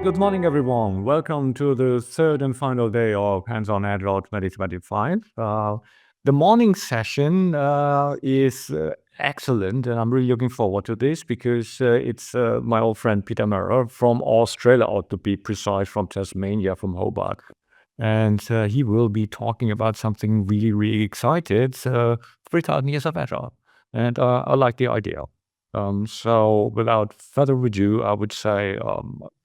Good morning, everyone. Welcome to the third and final day of Hands-on Agile 2025. The morning session is excellent, and I'm really looking forward to this because it's my old friend Peter Merel from Australia, or to be precise, from Tasmania, from Hobart. And he will be talking about something really, really exciting, 3,000 years of Agile. And I like the idea. So without further ado, I would say,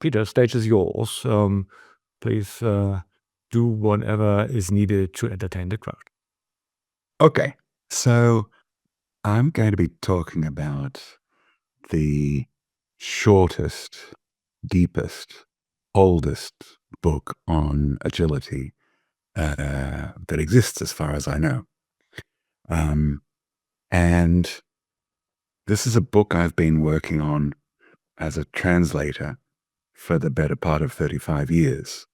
Peter, stage is yours. Please do whatever is needed to entertain the crowd. Okay, so I'm going to be talking about the shortest, deepest, oldest book on agility that exists as far as I know. And this is a book I've been working on as a translator for the better part of 35 years.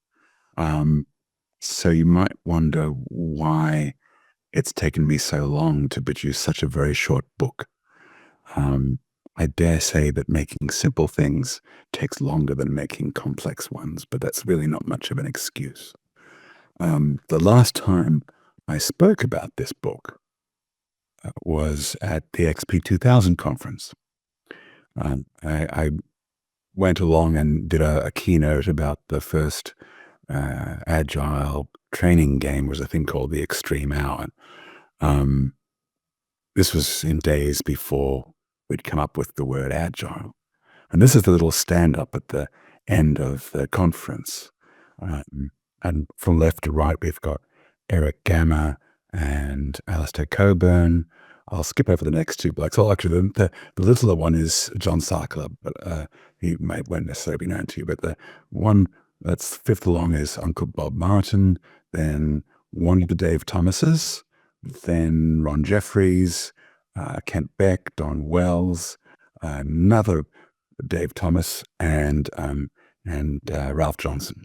So you might wonder why it's taken me so long to produce such a very short book. I dare say that making simple things takes longer than making complex ones, but that's really not much of an excuse. The last time I spoke about this book was at the XP 2000 conference. I went along and did a keynote about the first Agile training game. Was a thing called the Extreme Hour. This was in days before we'd come up with the word Agile. And this is the little stand-up at the end of the conference. And from left to right, we've got Eric Gamma and Alistair Coburn. I'll skip over the next two blokes. Oh, actually, the littler one is John Sarkler, but he won't necessarily be known to you. But the one that's fifth along is Uncle Bob Martin, then one of the Dave Thomases, then Ron Jeffries, Kent Beck, Don Wells, another Dave Thomas, and Ralph Johnson.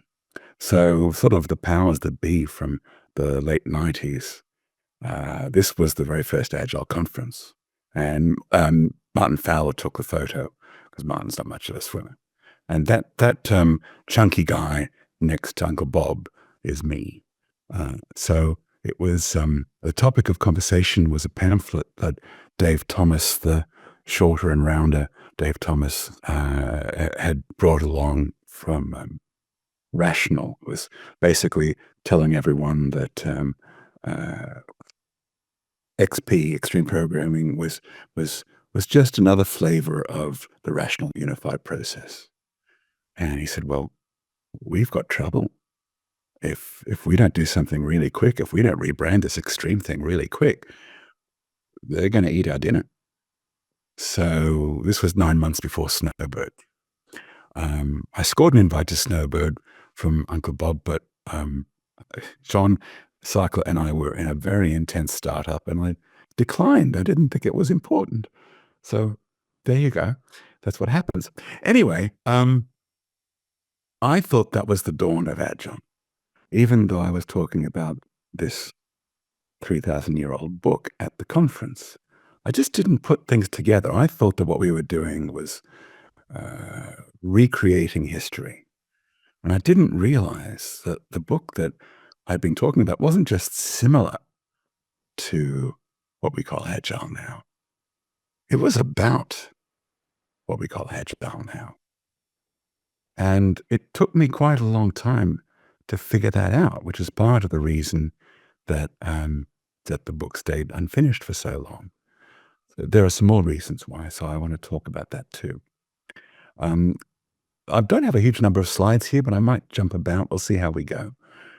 So sort of the powers that be from the late 90s. This was the very first Agile conference. And Martin Fowler took the photo because Martin's not much of a swimmer. And that chunky guy next to Uncle Bob is me. So it was the topic of conversation was a pamphlet that Dave Thomas, the shorter and rounder Dave Thomas, had brought along from Rational. It was basically telling everyone that XP, Extreme Programming, was just another flavor of the Rational Unified Process. And he said, well, we've got trouble. If we don't do something really quick, if we don't rebrand this Extreme thing really quick, they're going to eat our dinner. So this was 9 months before Snowbird. I scored an invite to Snowbird from Uncle Bob, but John Sarkler and I were in a very intense startup, and I declined. I didn't think it was important. So there you go. That's what happens. Anyway, I thought that was the dawn of Agile, even though I was talking about this 3,000-year-old book at the conference. I just didn't put things together. I thought that what we were doing was recreating history. And I didn't realize that the book that I'd been talking about wasn't just similar to what we call Agile now. It was about what we call Agile now. And it took me quite a long time to figure that out, which is part of the reason that that the book stayed unfinished for so long. So there are some more reasons why, so I want to talk about that too. I don't have a huge number of slides here, but I might jump about. We'll see how we go.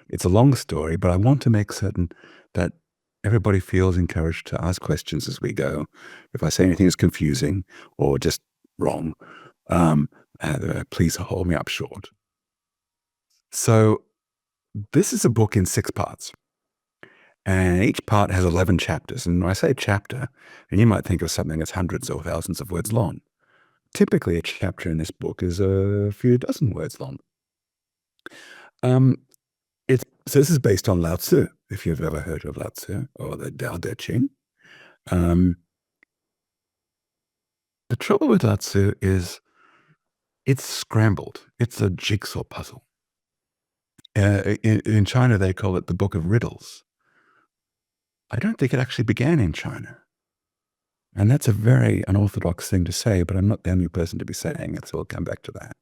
It's a long story, but I want to make certain that everybody feels encouraged to ask questions as we go. If I say anything is confusing or just wrong, please hold me up short. So this is a book in 6 parts. And each part has 11 chapters. And when I say chapter, and you might think of something that's hundreds or thousands of words long. Typically, a chapter in this book is a few dozen words long. So this is based on Lao Tzu, if you've ever heard of Lao Tzu, or the Dude De Ching. The trouble with Lao Tzu is It's scrambled. It's a jigsaw puzzle. In China, they call it the Book of Riddles. I don't think it actually began in China. And that's a very unorthodox thing to say, but I'm not the only person to be saying it, so we'll come back to that.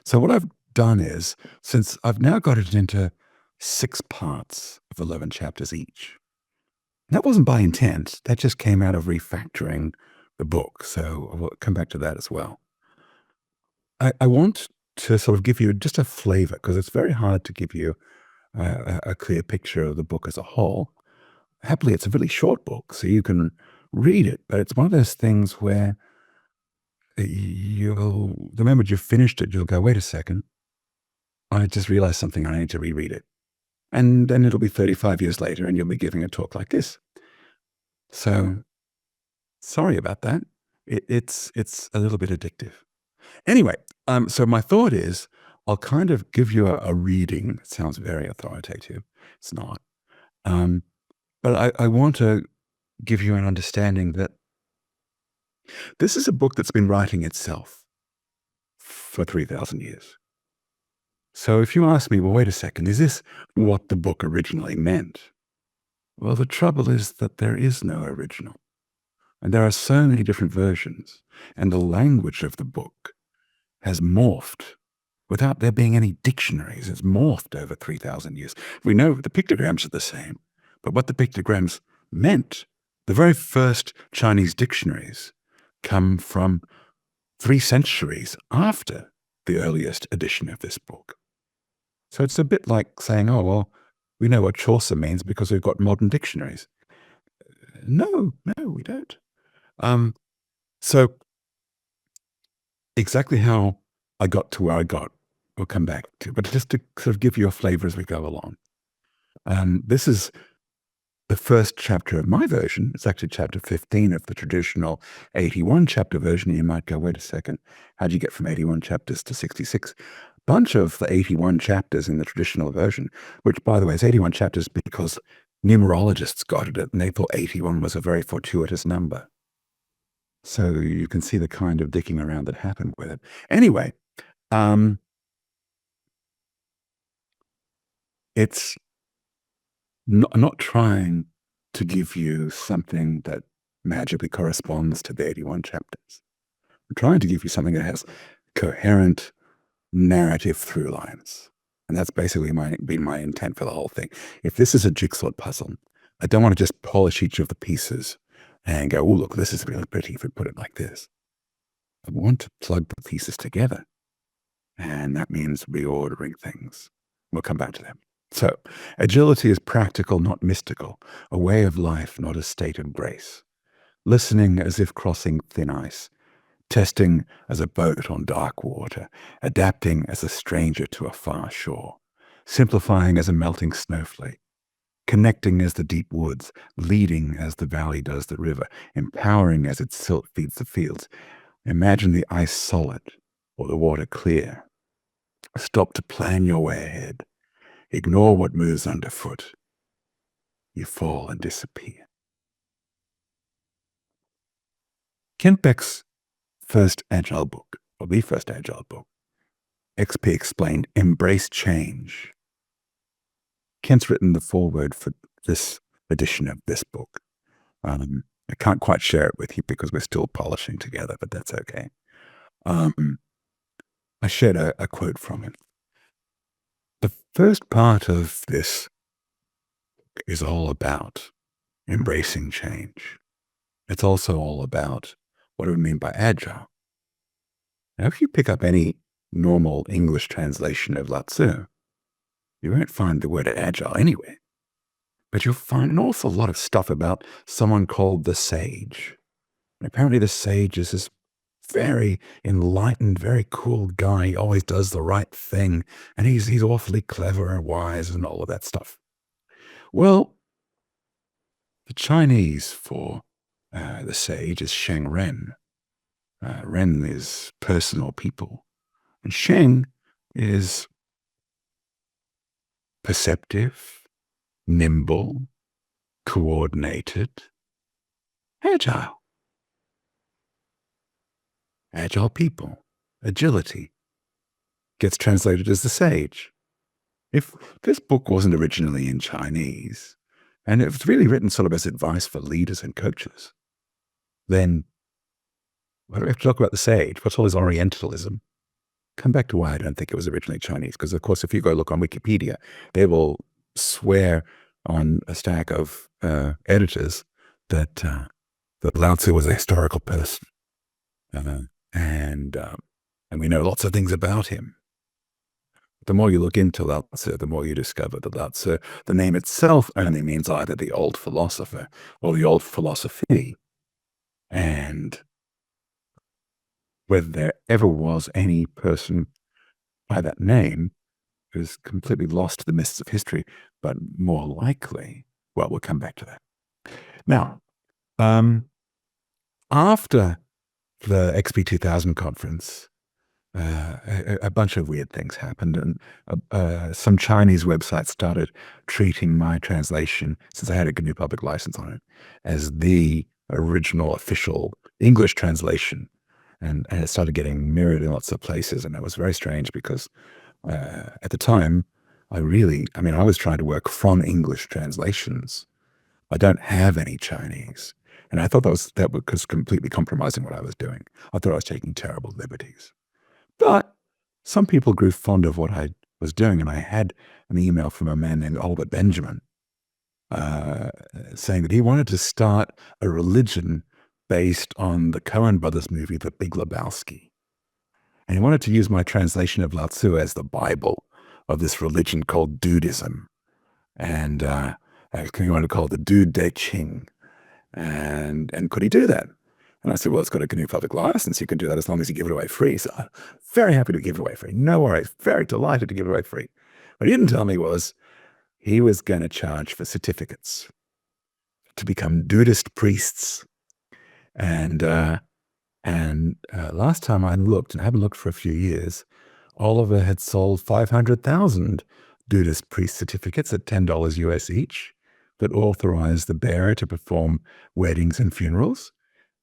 So what I've done is, since I've now got it into 6 parts of 11 chapters each, that wasn't by intent. That just came out of refactoring the book. So we'll come back to that as well. I want to sort of give you just a flavor, because it's very hard to give you a clear picture of the book as a whole. Happily, it's a really short book, so you can read it, but it's one of those things where the moment you've finished it, you'll go, wait a second, I just realized something, I need to reread it. And then it'll be 35 years later and you'll be giving a talk like this. So sorry about that. It's a little bit addictive. Anyway, so my thought is I'll kind of give you a reading. It sounds very authoritative. It's not. But I want to give you an understanding that this is a book that's been writing itself for 3,000 years. So if you ask me, well, wait a second, is this what the book originally meant? Well, the trouble is that there is no original. And there are so many different versions. And the language of the book has morphed without there being any dictionaries. It's morphed over 3,000 years. We know the pictograms are the same, but what the pictograms meant, the very first Chinese dictionaries come from 3 centuries after the earliest edition of this book. So it's a bit like saying, oh, well, we know what Chaucer means because we've got modern dictionaries. No, we don't. So exactly how I got to where I got, we'll come back to, but just to sort of give you a flavor as we go along. This is the first chapter of my version. It's actually chapter 15 of the traditional 81 chapter version. You might go, wait a second, how do you get from 81 chapters to 66? Bunch of the 81 chapters in the traditional version, which, by the way, is 81 chapters because numerologists got it and they thought 81 was a very fortuitous number. So you can see the kind of dicking around that happened with it. Anyway, it's not trying to give you something that magically corresponds to the 81 chapters. I'm trying to give you something that has coherent narrative through lines. And that's basically been my intent for the whole thing. If this is a jigsaw puzzle, I don't want to just polish each of the pieces and go, oh, look, this is really pretty if we put it like this. I want to plug the pieces together. And that means reordering things. We'll come back to them. So, agility is practical, not mystical, a way of life, not a state of grace. Listening as if crossing thin ice, testing as a boat on dark water, adapting as a stranger to a far shore, simplifying as a melting snowflake, connecting as the deep woods, leading as the valley does the river, empowering as its silt feeds the fields. Imagine the ice solid or the water clear. Stop to plan your way ahead. Ignore what moves underfoot. You fall and disappear. Kent Beck's first Agile book, or the first Agile book, XP explained, embrace change. Kent's written the foreword for this edition of this book. I can't quite share it with you because we're still polishing together, but that's okay. I shared a quote from him. The first part of this is all about embracing change. It's also all about what do we mean by agile. Now, if you pick up any normal English translation of Lao Tzu, you won't find the word agile anywhere. But you'll find an awful lot of stuff about someone called the sage. And apparently the sage is this very enlightened, very cool guy. He always does the right thing. And he's awfully clever and wise and all of that stuff. Well, the Chinese for the sage is Sheng Ren. Ren is personal people. And Sheng is perceptive, nimble, coordinated, agile. Agile people. agility gets translated as the sage. If this book wasn't originally in Chinese, and it was really written sort of as advice for leaders and coaches, then why do we have to talk about the sage? What's all this Orientalism? Come back to why I don't think it was originally Chinese. Because, of course, if you go look on Wikipedia, they will swear on a stack of editors that Lao Tzu was a historical person. And we know lots of things about him. The more you look into Lao Tzu, the more you discover that Lao Tzu, the name itself only means either the old philosopher or the old philosophy. And whether there ever was any person by that name is completely lost to the mists of history, but more likely, well, we'll come back to that. Now, after the XP 2000 conference, a bunch of weird things happened, and some Chinese websites started treating my translation, since I had a GNU public license on it, as the original official English translation. And it started getting mirrored in lots of places, and it was very strange because at the time, I was trying to work from English translations. I don't have any Chinese. And I thought that was completely compromising what I was doing. I thought I was taking terrible liberties. But some people grew fond of what I was doing, and I had an email from a man named Albert Benjamin saying that he wanted to start a religion based on the Coen brothers movie, The Big Lebowski. And he wanted to use my translation of Lao Tzu as the Bible of this religion called Dudism. And he wanted to call it the Dude De Ching. And could he do that? And I said, well, it's got a GNU public license. You can do that as long as you give it away free. So I'm very happy to give it away free. No worries. Very delighted to give it away free. What he didn't tell me was he was going to charge for certificates to become Dudist priests. And last time I looked, and I haven't looked for a few years, Oliver had sold 500,000 Dudist priest certificates at $10 US each that authorized the bearer to perform weddings and funerals.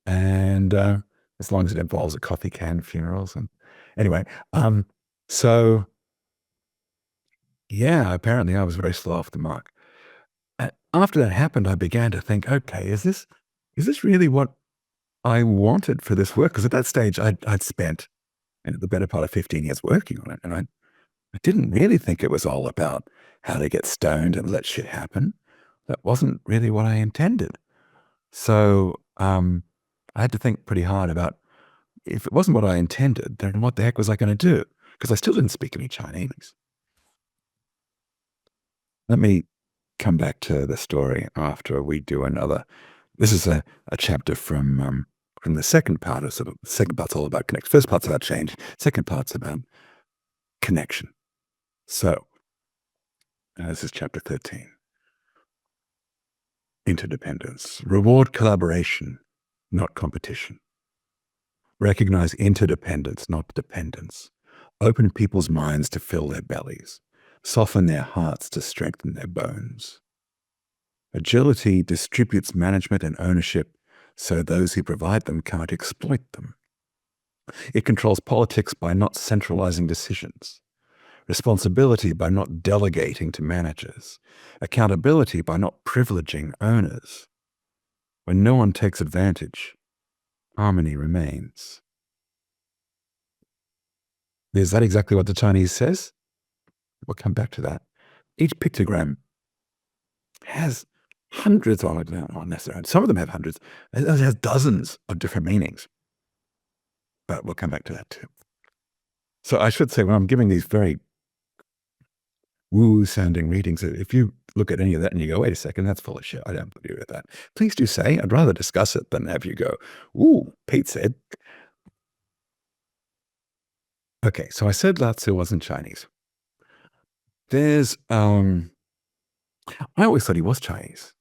And as long as it involves a coffee can funerals. And anyway, so yeah, apparently I was very slow off the mark. After that happened, I began to think, okay, is this really what I wanted for this work? Because at that stage, I'd spent the better part of 15 years working on it, and I didn't really think it was all about how to get stoned and let shit happen. That wasn't really what I intended. So I had to think pretty hard about, if it wasn't what I intended, then what the heck was I going to do? Because I still didn't speak any Chinese. Let me come back to the story after we do another. This is a chapter from the second part. The second part's all about connection. First part's about change. Second part's about connection. So this is chapter 13. Interdependence. Reward collaboration, not competition. Recognize interdependence, not dependence. Open people's minds to fill their bellies. Soften their hearts to strengthen their bones. Agility distributes management and ownership so those who provide them can't exploit them. It controls politics by not centralizing decisions. Responsibility by not delegating to managers. Accountability by not privileging owners. When no one takes advantage, harmony remains. Is that exactly what the Chinese says? We'll come back to that. Each pictogram has hundreds on it. Not necessarily. Some of them have hundreds. It has dozens of different meanings. But we'll come back to that too. So I should say, when I'm giving these very woo-sounding readings, if you look at any of that and you go, wait a second, that's full of shit, I don't agree with that, please do say. I'd rather discuss it than have you go, ooh, Pete said. Okay, so I said Lao Tzu wasn't Chinese. There's, I always thought he was Chinese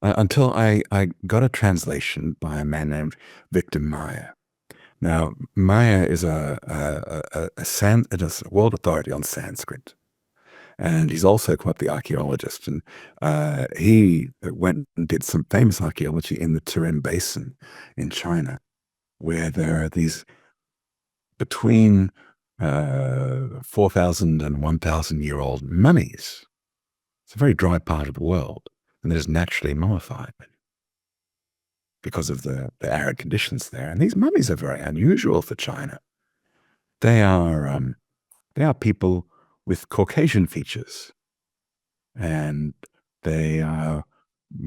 until I got a translation by a man named Victor Meyer. Now, Meyer is a world authority on Sanskrit. And he's also quite the archaeologist. And he went and did some famous archaeology in the Tarim Basin in China, where there are these between 4,000 and 1,000-year-old mummies. It's a very dry part of the world, and they're just naturally mummified because of the arid conditions there. And these mummies are very unusual for China. They are people with Caucasian features, and they are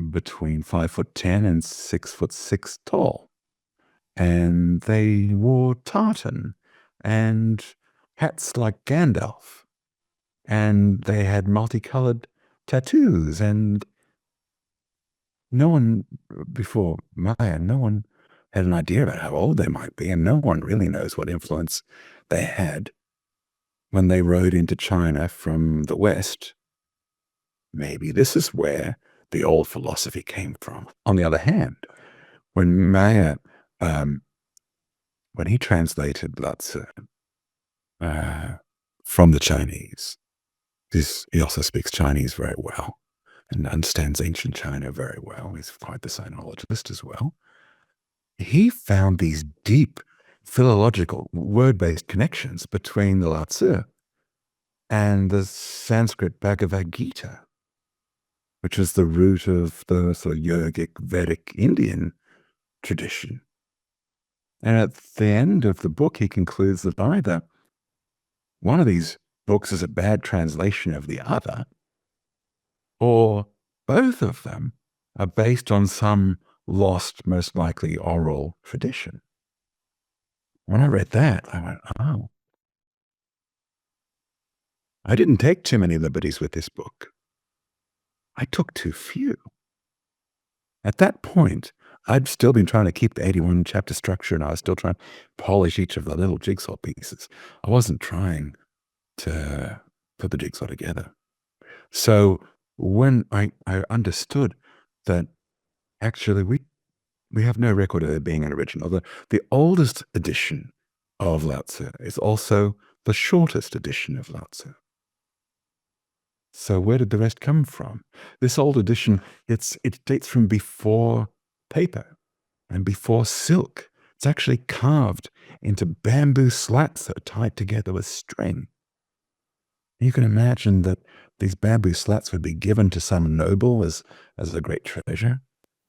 between 5'10" and 6'6" tall. And they wore tartan and hats like Gandalf. And they had multicolored tattoos. And no one, before Maya, no one had an idea about how old they might be. And no one really knows what influence they had when they rode into China from the West. Maybe this is where the old philosophy came from. On the other hand, when Maya, when he translated Lao Tzu from the Chinese, he also speaks Chinese very well and understands ancient China very well. He's quite the sinologist as well. He found these deep philological, word-based connections between the Lao Tzu and the Sanskrit Bhagavad Gita, which is the root of the sort of yogic Vedic Indian tradition. And at the end of the book, he concludes that either one of these books is a bad translation of the other, or both of them are based on some lost, most likely oral tradition. When I read that, I went, oh. I didn't take too many liberties with this book. I took too few. At that point, I'd still been trying to keep the 81 chapter structure, and I was still trying to polish each of the little jigsaw pieces. I wasn't trying to put the jigsaw together. So when I understood that actually we have no record of it being an original. The oldest edition of Lao Tzu is also the shortest edition of Lao Tzu. So where did the rest come from? This old edition, it dates from before paper and before silk. It's actually carved into bamboo slats that are tied together with string. You can imagine that these bamboo slats would be given to some noble as a great treasure.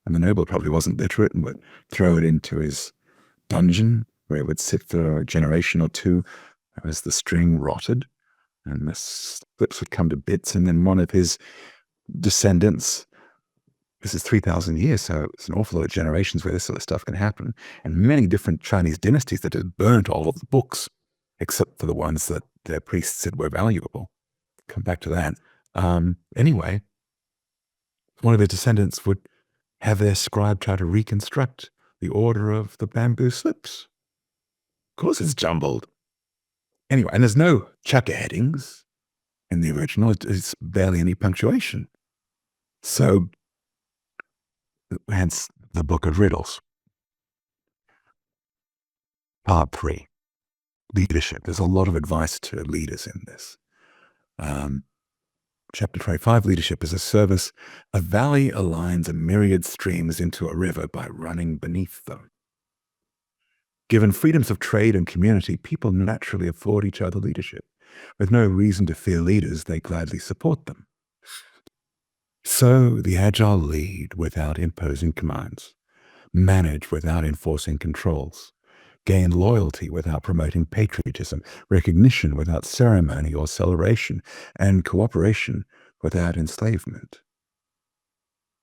And the noble probably wasn't literate and would throw it into his dungeon where it would sit for a generation or two as the string rotted and the slips would come to bits. And then one of his descendants, this is 3,000 years, so it's an awful lot of generations where this sort of stuff can happen. And many different Chinese dynasties that had burnt all of the books, except for the ones that their priests said were valuable. Come back to that. Anyway, one of his descendants would have their scribe try to reconstruct the order of the bamboo slips. Of course it's jumbled. Anyway, and there's no chapter headings in the original. It's barely any punctuation. So, hence the Book of Riddles. Part 3, leadership. There's a lot of advice to leaders in this. Chapter 25, leadership is a service. A valley aligns a myriad streams into a river by running beneath them. Given freedoms of trade and community, people naturally afford each other leadership. With no reason to fear leaders, they gladly support them. So the Agile lead without imposing commands, manage without enforcing controls, gain loyalty without promoting patriotism, recognition without ceremony or celebration, and cooperation without enslavement.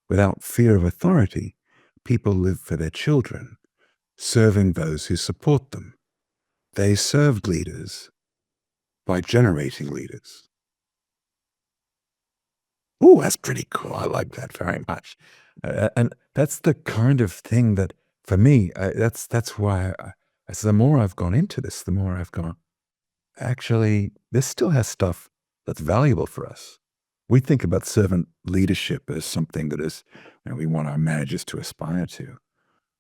Without fear of authority, people live for their children, serving those who support them. They served leaders by generating leaders. Oh, that's pretty cool. I like that very much. And that's the kind of thing that, for me, that's why as the more I've gone into this, the more I've gone, actually, this still has stuff that's valuable for us. We think about servant leadership as something that is, we want our managers to aspire to.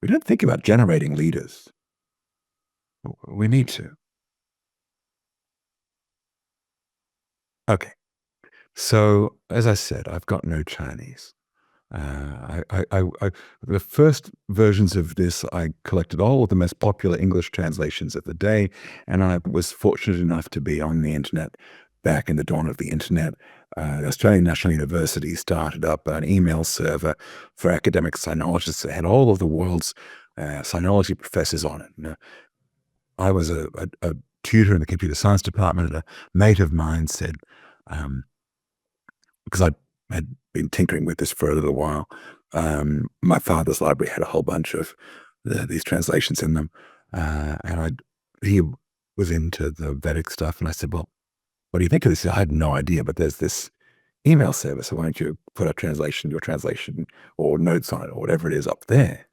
We don't think about generating leaders. We need to. Okay. So, as I said, I've got no Chinese. The first versions of this, I collected all of the most popular English translations of the day, and I was fortunate enough to be on the internet back in the dawn of the internet. The Australian National University started up an email server for academic sinologists that had all of the world's sinology professors on it. I was a tutor in the computer science department, and a mate of mine said, because I had been tinkering with this for a little while, my father's library had a whole bunch of these translations in them, and he was into the Vedic stuff, and I said, well, what do you think of this? I had no idea, but there's this email service, so why don't you put your translation, or notes on it, or whatever it is up there?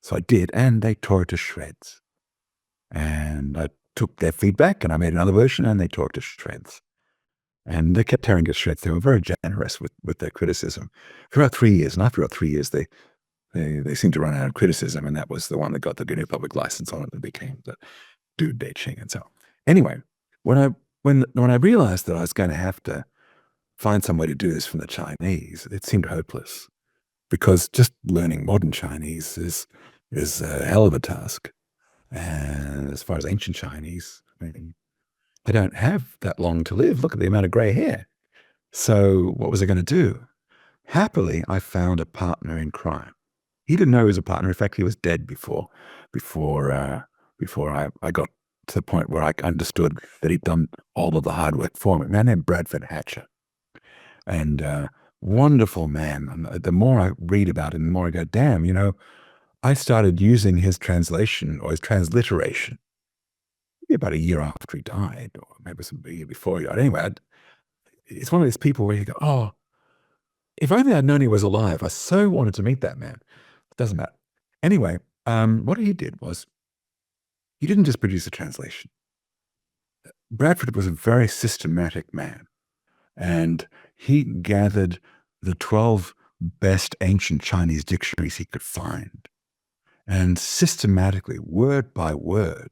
So I did, and they tore it to shreds. And I took their feedback, and I made another version, and they tore it to shreds. And they kept tearing to shreds. They were very generous with their criticism for about 3 years. And after about 3 years, they seemed to run out of criticism, and that was the one that got the GNU public license on it that became the Dude De Ching. And so, anyway, when I realized that I was going to have to find some way to do this from the Chinese, it seemed hopeless, because just learning modern Chinese is a hell of a task. And as far as ancient Chinese, I mean, I don't have that long to live. Look at the amount of gray hair. So what was I going to do? Happily, I found a partner in crime. He didn't know he was a partner. In fact, he was dead before I got to the point where I understood that he'd done all of the hard work for me. A man named Bradford Hatcher. And wonderful man. And the more I read about him, the more I go, damn, I started using his translation, or his transliteration, maybe about a year after he died, or maybe a year before he died. Anyway, it's one of those people where you go, oh, if only I'd known he was alive. I so wanted to meet that man. It doesn't matter. Anyway, what he did was, he didn't just produce a translation. Bradford was a very systematic man, and he gathered the 12 best ancient Chinese dictionaries he could find, and systematically, word by word,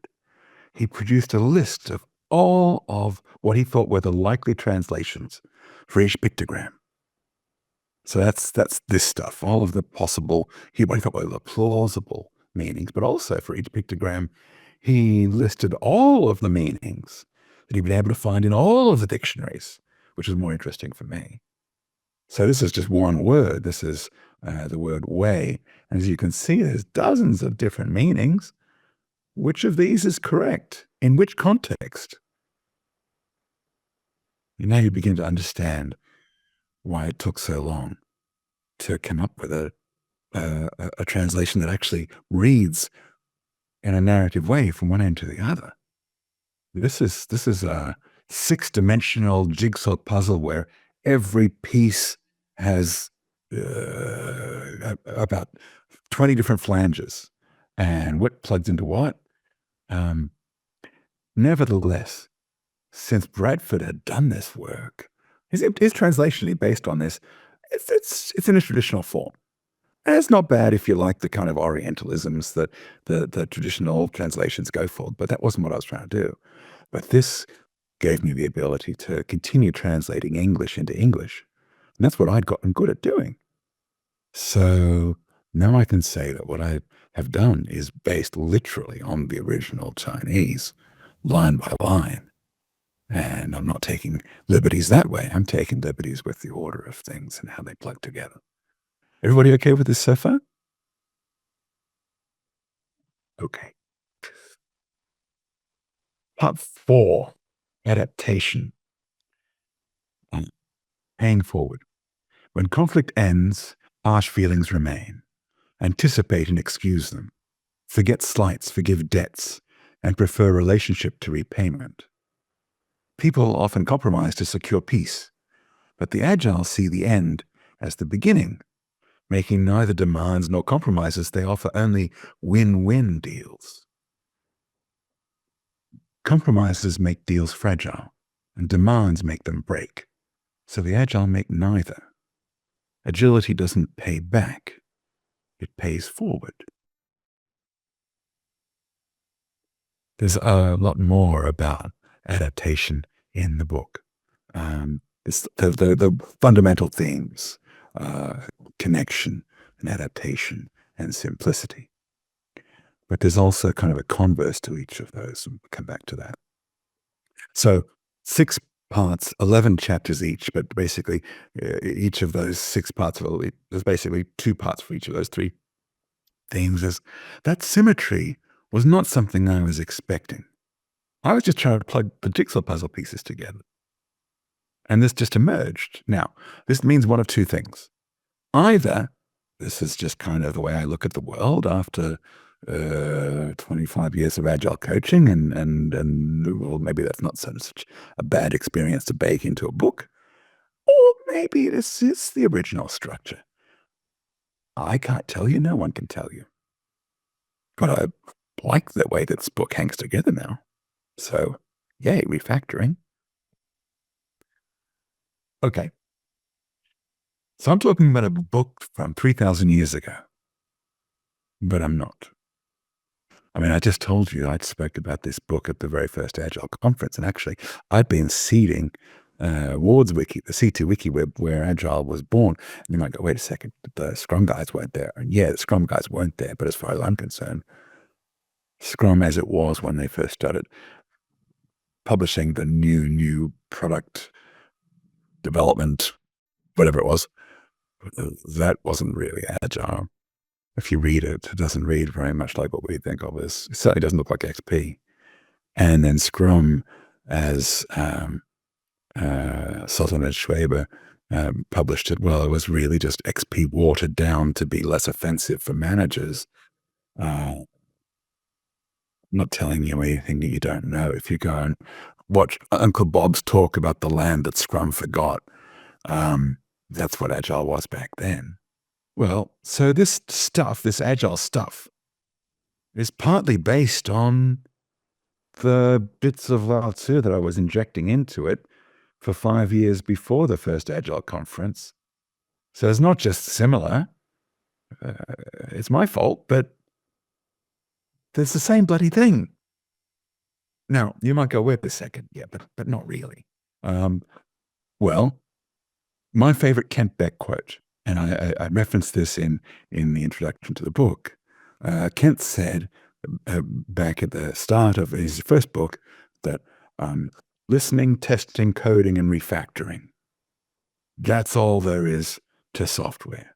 he produced a list of all of what he thought were the likely translations for each pictogram. So that's this stuff, all of the possible, what he thought were the plausible meanings, but also for each pictogram, he listed all of the meanings that he'd been able to find in all of the dictionaries, which was more interesting for me. So this is just one word. This is the word way. And as you can see, there's dozens of different meanings. Which of these is correct? In which context? And now you begin to understand why it took so long to come up with a translation that actually reads in a narrative way from one end to the other. This is a 6-dimensional jigsaw puzzle where every piece has about 20 different flanges, and what plugs into what. Nevertheless, since Bradford had done this work, his translation is based on this. It's in a traditional form. And it's not bad if you like the kind of Orientalisms that the traditional translations go for, but that wasn't what I was trying to do. But this gave me the ability to continue translating English into English. And that's what I'd gotten good at doing. So now I can say that what I have done is based literally on the original Chinese, line by line. And I'm not taking liberties that way. I'm taking liberties with the order of things and how they plug together. Everybody okay with this so far? Okay. Part 4, adaptation. Paying forward. When conflict ends, harsh feelings remain. Anticipate and excuse them. Forget slights, forgive debts, and prefer relationship to repayment. People often compromise to secure peace, but the Agile see the end as the beginning. Making neither demands nor compromises, they offer only win-win deals. Compromises make deals fragile, and demands make them break. So the Agile make neither. Agility doesn't pay back, it pays forward. There's a lot more about adaptation in the book. The fundamental themes connection and adaptation and simplicity. But there's also kind of a converse to each of those, and we'll come back to that. So 6 parts, 11 chapters each, but basically each of those 6 parts, there's basically 2 parts for each of those 3 themes. That symmetry was not something I was expecting. I was just trying to plug the jigsaw puzzle pieces together. And this just emerged. Now, this means one of 2 things. Either this is just kind of the way I look at the world after 25 years of Agile coaching, and well, maybe that's not such a bad experience to bake into a book. Or maybe this is the original structure. I can't tell you. No one can tell you. But I like the way that this book hangs together now. So, yay, refactoring. Okay. So I'm talking about a book from 3,000 years ago. But I'm not. I mean, I just told you I'd spoke about this book at the very first Agile conference, and actually I'd been seeding Ward's wiki, the C2 wiki where Agile was born. And you might go, wait a second, the Scrum guys weren't there. And yeah, the Scrum guys weren't there, but as far as I'm concerned, Scrum as it was when they first started publishing the new product development, whatever it was, that wasn't really Agile. If you read it, it doesn't read very much like what we think of as, it certainly doesn't look like XP. And then Scrum, as Sultan and Schwaber published it, well, it was really just XP watered down to be less offensive for managers. I'm not telling you anything that you don't know. If you go and watch Uncle Bob's talk about the land that Scrum forgot, that's what Agile was back then. Well, so this stuff, this Agile stuff, is partly based on the bits of Lao Tzu that I was injecting into it for 5 years before the first Agile conference. So it's not just similar. It's my fault, but there's the same bloody thing. Now, you might go, wait a second. Yeah, but not really. Well, my favorite Kent Beck quote, and I referenced this in the introduction to the book. Kent said back at the start of his first book that listening, testing, coding, and refactoring, that's all there is to software.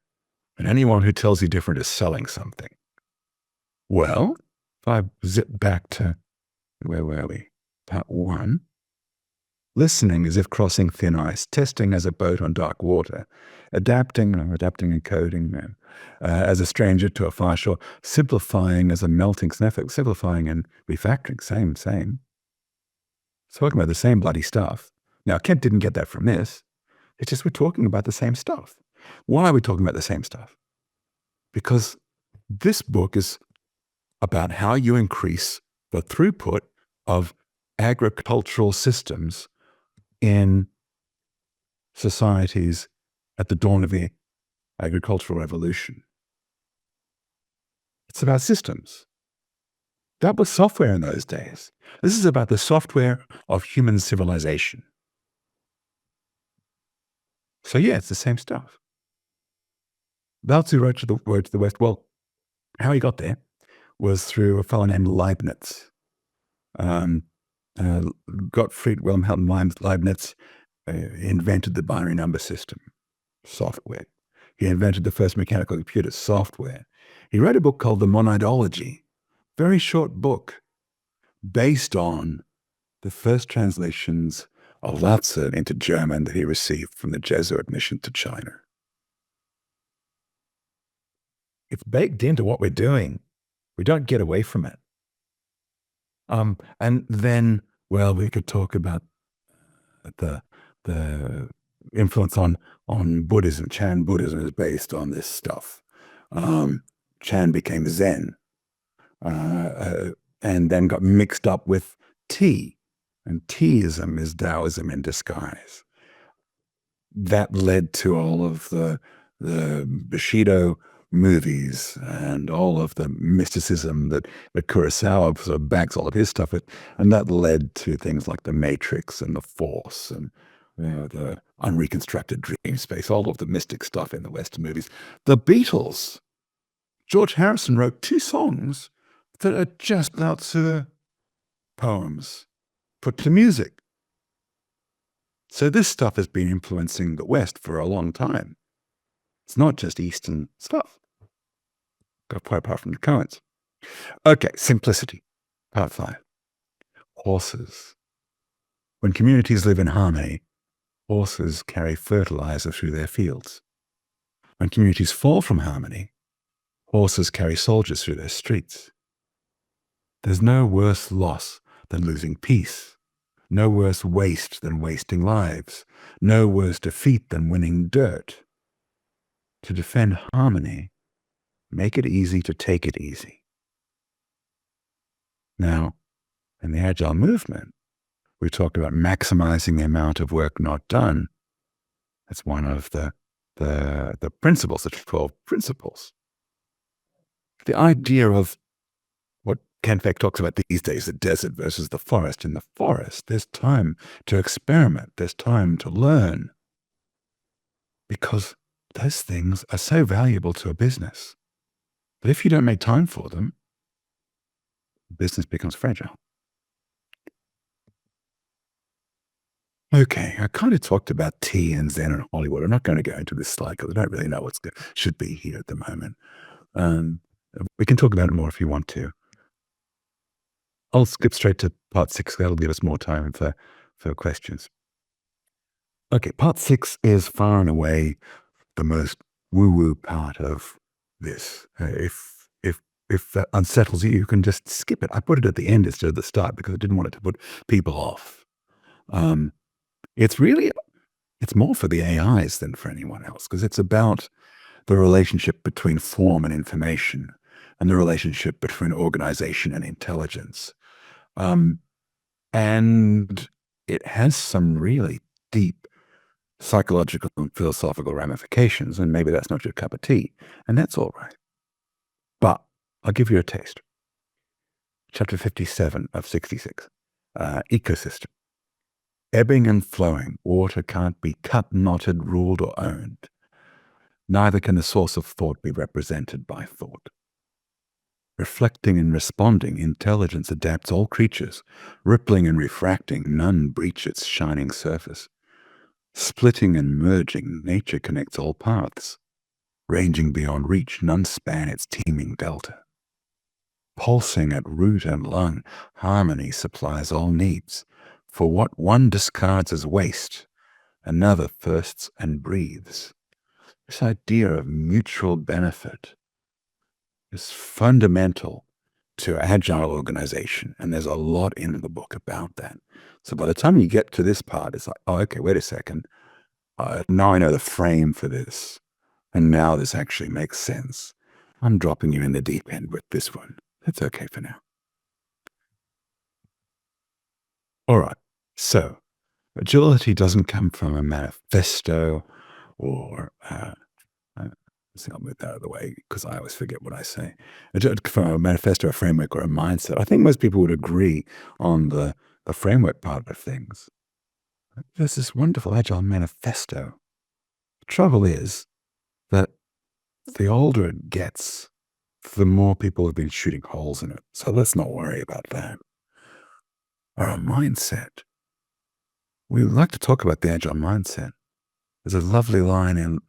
And anyone who tells you different is selling something. Well, if I zip back to, where were we? Part 1. Listening as if crossing thin ice, testing as a boat on dark water, adapting and coding as a stranger to a far shore, simplifying as a melting snow, simplifying and refactoring, same. Talking about the same bloody stuff. Now, Kent didn't get that from this. It's just we're talking about the same stuff. Why are we talking about the same stuff? Because this book is about how you increase the throughput of agricultural systems in societies at the dawn of the agricultural revolution. It's about systems. That was software in those days. This is about the software of human civilization. So yeah, it's the same stuff. Lao Tzu wrote to the West. Well, how he got there was through a fellow named Leibniz. Gottfried Wilhelm Leibniz invented the binary number system, software. He invented the first mechanical computer, software. He wrote a book called The Monadology, very short book, based on the first translations of Lao Tzu into German that he received from the Jesuit mission to China. It's baked into what we're doing. We don't get away from it. And then, well, we could talk about the influence on Buddhism. Chan Buddhism is based on this stuff. Chan became Zen, and then got mixed up with tea, and teaism is Taoism in disguise. That led to all of the Bushido movies and all of the mysticism that Kurosawa sort of backs all of his stuff with, and that led to things like The Matrix and The Force and the unreconstructed dream space, all of the mystic stuff in the Western movies. The Beatles, George Harrison wrote 2 songs that are just Lao Tzu poems put to music. So this stuff has been influencing the West for a long time. It's not just Eastern stuff. Quite apart from the Coens. Okay, simplicity. Part 5. Horses. When communities live in harmony, horses carry fertilizer through their fields. When communities fall from harmony, horses carry soldiers through their streets. There's no worse loss than losing peace, no worse waste than wasting lives, no worse defeat than winning dirt. To defend harmony, make it easy to take it easy. Now, in the Agile movement, we talk about maximizing the amount of work not done. That's one of the principles, the 12 principles. The idea of what Ken Beck talks about these days, the desert versus the forest. In the forest, there's time to experiment. There's time to learn. Because those things are so valuable to a business. But if you don't make time for them, business becomes fragile. Okay, I kind of talked about tea and Zen and Hollywood. I'm not going to go into this slide because I don't really know what should be here at the moment. We can talk about it more if you want to. I'll skip straight to part 6. That'll give us more time for questions. Okay, part 6 is far and away the most woo-woo part of this. If that unsettles you, you can just skip it. I put it at the end instead of the start because I didn't want it to put people off. It's more for the AIs than for anyone else because it's about the relationship between form and information and the relationship between organization and intelligence. And it has some really deep psychological and philosophical ramifications, and maybe that's not your cup of tea, and that's all right. But I'll give you a taste. Chapter 57 of 66, ecosystem. Ebbing and flowing, water can't be cut, knotted, ruled, or owned. Neither can the source of thought be represented by thought. Reflecting and responding, intelligence adapts all creatures. Rippling and refracting, none breach its shining surface. Splitting and merging, nature connects all paths. Ranging beyond reach, none span its teeming delta. Pulsing at root and lung, harmony supplies all needs. For what one discards as waste, another thirsts and breathes. This idea of mutual benefit is fundamental to Agile organization, and there's a lot in the book about that. So by the time you get to this part, it's like, oh, okay, wait a second. Now I know the frame for this, and now this actually makes sense. I'm dropping you in the deep end with this one. That's okay for now. All right, so agility doesn't come from a manifesto or I'll move that out of the way because I always forget what I say. From a manifesto, a framework, or a mindset. I think most people would agree on the framework part of things. There's this wonderful Agile manifesto. The trouble is that the older it gets, the more people have been shooting holes in it. So let's not worry about that. Our mindset. We like to talk about the Agile mindset. There's a lovely line in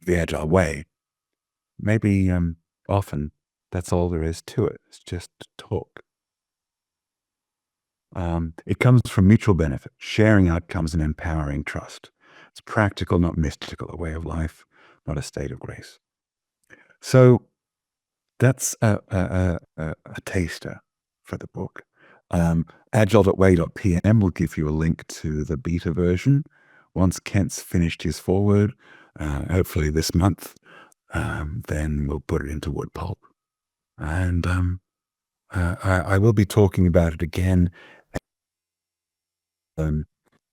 The Agile Way. Maybe often that's all there is to it. It's just talk. It comes from mutual benefit, sharing outcomes and empowering trust. It's practical, not mystical, a way of life, not a state of grace. So that's a taster for the book. Agile.way.pm will give you a link to the beta version. Once Kent's finished his foreword, hopefully this month, then we'll put it into wood pulp. And I will be talking about it again,